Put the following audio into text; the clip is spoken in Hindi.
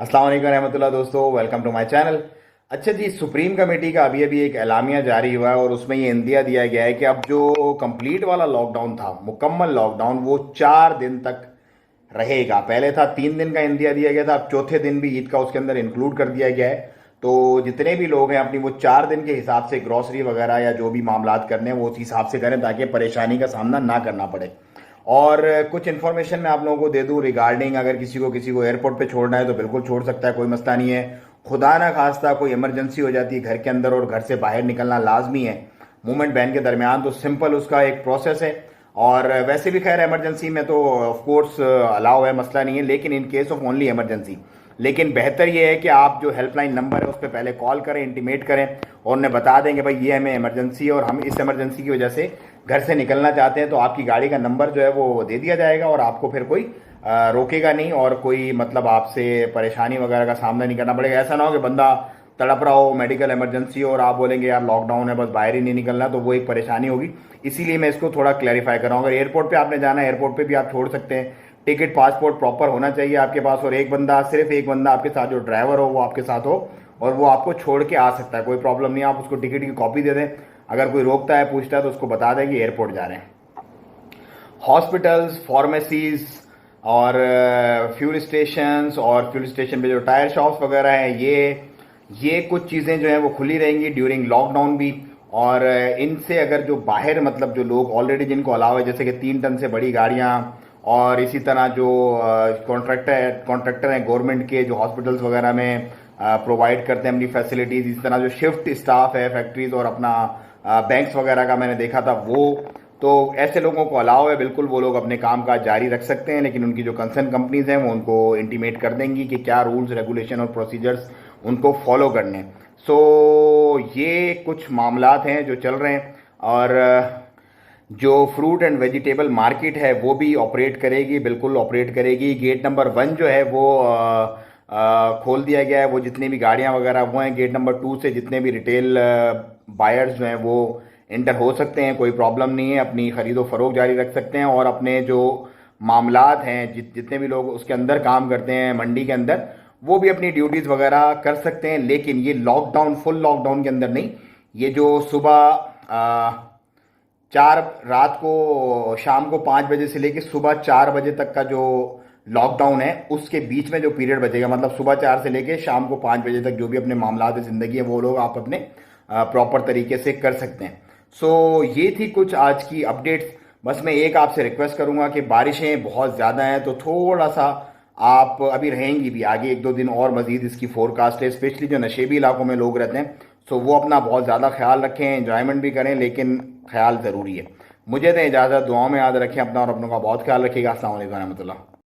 अस्सलाम वालेकुम रहमतुल्लाह दोस्तों, वेलकम टू माय चैनल। अच्छा जी, सुप्रीम कमेटी का अभी अभी एक एलामिया जारी हुआ है और उसमें ये इंदिया दिया गया है कि अब जो कंप्लीट वाला लॉकडाउन था, मुकम्मल लॉकडाउन, वो 4 दिन तक रहेगा। पहले था 3 दिन का इंदिया दिया गया था, अब चौथे दिन भी ईद का उसके अंदर इंक्लूड कर दिया गया है। तो जितने भी लोग हैं अपनी वो 4 दिन के हिसाब से ग्रॉसरी वगैरह या जो भी मामलात करने हैं वो उस हिसाब से करें ताकि परेशानी का सामना ना करना पड़े। और कुछ इन्फॉर्मेशन मैं आप लोगों को दे दूं रिगार्डिंग, अगर किसी को एयरपोर्ट पे छोड़ना है तो बिल्कुल छोड़ सकता है, कोई मसला नहीं है। खुदा ना खास्ता कोई इमरजेंसी हो जाती है घर के अंदर और घर से बाहर निकलना लाजमी है मूवमेंट बैन के दरमियान, तो सिंपल उसका एक प्रोसेस है। और वैसे भी खैर इमरजेंसी में तो ऑफ कोर्स अलाउ है, मसला नहीं है, लेकिन in case of only emergency. लेकिन बेहतर ये है कि आप जो हेल्पलाइन नंबर है उस पर पहले कॉल करें, इंटीमेट करें और उन्हें बता दें कि भाई ये हमें इमरजेंसी है और हम इस इमरजेंसी की वजह से घर से निकलना चाहते हैं। तो आपकी गाड़ी का नंबर जो है वो दे दिया जाएगा और आपको फिर कोई रोकेगा नहीं और कोई मतलब आपसे परेशानी वगैरह का सामना नहीं करना पड़ेगा। ऐसा ना हो कि बंदा तड़प रहा हो, मेडिकल इमरजेंसी और आप बोलेंगे यार लॉकडाउन है बस बाहर ही नहीं निकलना, तो वो एक परेशानी होगी। इसीलिए मैं इसको थोड़ा क्लैरिफाई कर रहा हूँ। अगर एयरपोर्ट पे आपने जाना है, एयरपोर्ट पे भी आप छोड़ सकते हैं। टिकट पासपोर्ट प्रॉपर होना चाहिए आपके पास और एक बंदा, सिर्फ एक बंदा आपके साथ, जो ड्राइवर हो वो आपके साथ हो और वो आपको छोड़ के आ सकता है, कोई प्रॉब्लम नहीं है। आप उसको टिकट की कॉपी दे दें, अगर कोई रोकता है पूछता है तो उसको बता दें कि एयरपोर्ट जा रहे हैं। हॉस्पिटल्स, फार्मेसीज और फ्यूल स्टेशंस और फ्यूल स्टेशन पे जो टायर शॉप्स वगैरह हैं, ये कुछ चीज़ें जो हैं वो खुली रहेंगी ड्यूरिंग लॉकडाउन भी। और इनसे अगर जो बाहर मतलब जो लोग ऑलरेडी जिनको अलाव है, जैसे कि 3 टन से बड़ी गाड़ियाँ और इसी तरह जो कॉन्ट्रैक्टर हैं गवर्नमेंट के जो हॉस्पिटल्स वगैरह में प्रोवाइड करते हैं अपनी फैसिलिटीज़, इस तरह जो शिफ्ट स्टाफ है फैक्ट्रीज और अपना बैंक्स वगैरह का मैंने देखा था, वो तो ऐसे लोगों को अलाउ है, बिल्कुल वो लोग अपने काम काज जारी रख सकते हैं। लेकिन उनकी जो कंसर्न कंपनीज हैं वो उनको इंटीमेट कर देंगी कि क्या रूल्स रेगुलेशन और प्रोसीजर्स उनको फॉलो करने हैं। सो ये कुछ मामलात हैं जो चल रहे हैं। और जो फ्रूट एंड वेजिटेबल मार्केट है वो भी ऑपरेट करेगी, बिल्कुल ऑपरेट करेगी। गेट नंबर 1 जो है वो खोल दिया गया है, वो जितनी भी गाड़ियां वगैरह वो हैं। गेट नंबर 2 से जितने भी रिटेल बायर्स जो हैं वो इंटर हो सकते हैं, कोई प्रॉब्लम नहीं है, अपनी खरीदो फरोख जारी रख सकते हैं। और अपने जो मामलात हैं, जितने भी लोग उसके अंदर काम करते हैं मंडी के अंदर, वो भी अपनी ड्यूटीज़ वगैरह कर सकते हैं। लेकिन ये लॉकडाउन फुल लॉकडाउन के अंदर नहीं, ये जो सुबह 4 रात को शाम को 5 बजे से लेकर सुबह 4 बजे तक का जो लॉकडाउन है, उसके बीच में जो पीरियड बचेगा, मतलब सुबह 4 से लेकर शाम को 5 बजे तक जो भी अपने मामलात ज़िंदगी है वो लोग आप अपने प्रॉपर तरीके से कर सकते हैं। सो ये थी कुछ आज की अपडेट्स। बस मैं एक आपसे रिक्वेस्ट करूंगा कि बारिशें बहुत ज़्यादा हैं तो थोड़ा सा आप अभी रहेंगी भी, आगे 1-2 दिन और मजीद इसकी फोरकास्ट है, स्पेशली जो नशेबी इलाकों में लोग रहते हैं। सो वो अपना बहुत ज़्यादा ख्याल रखें, एंजॉयमेंट भी करें, लेकिन ख्याल ज़रूरी है। मुझे दें इजाज़त, दुआओं में याद रखें अपना और अपनों का बहुत ख्याल रखिएगा। अस्सलाम वालेकुम रहमतुल्लाह।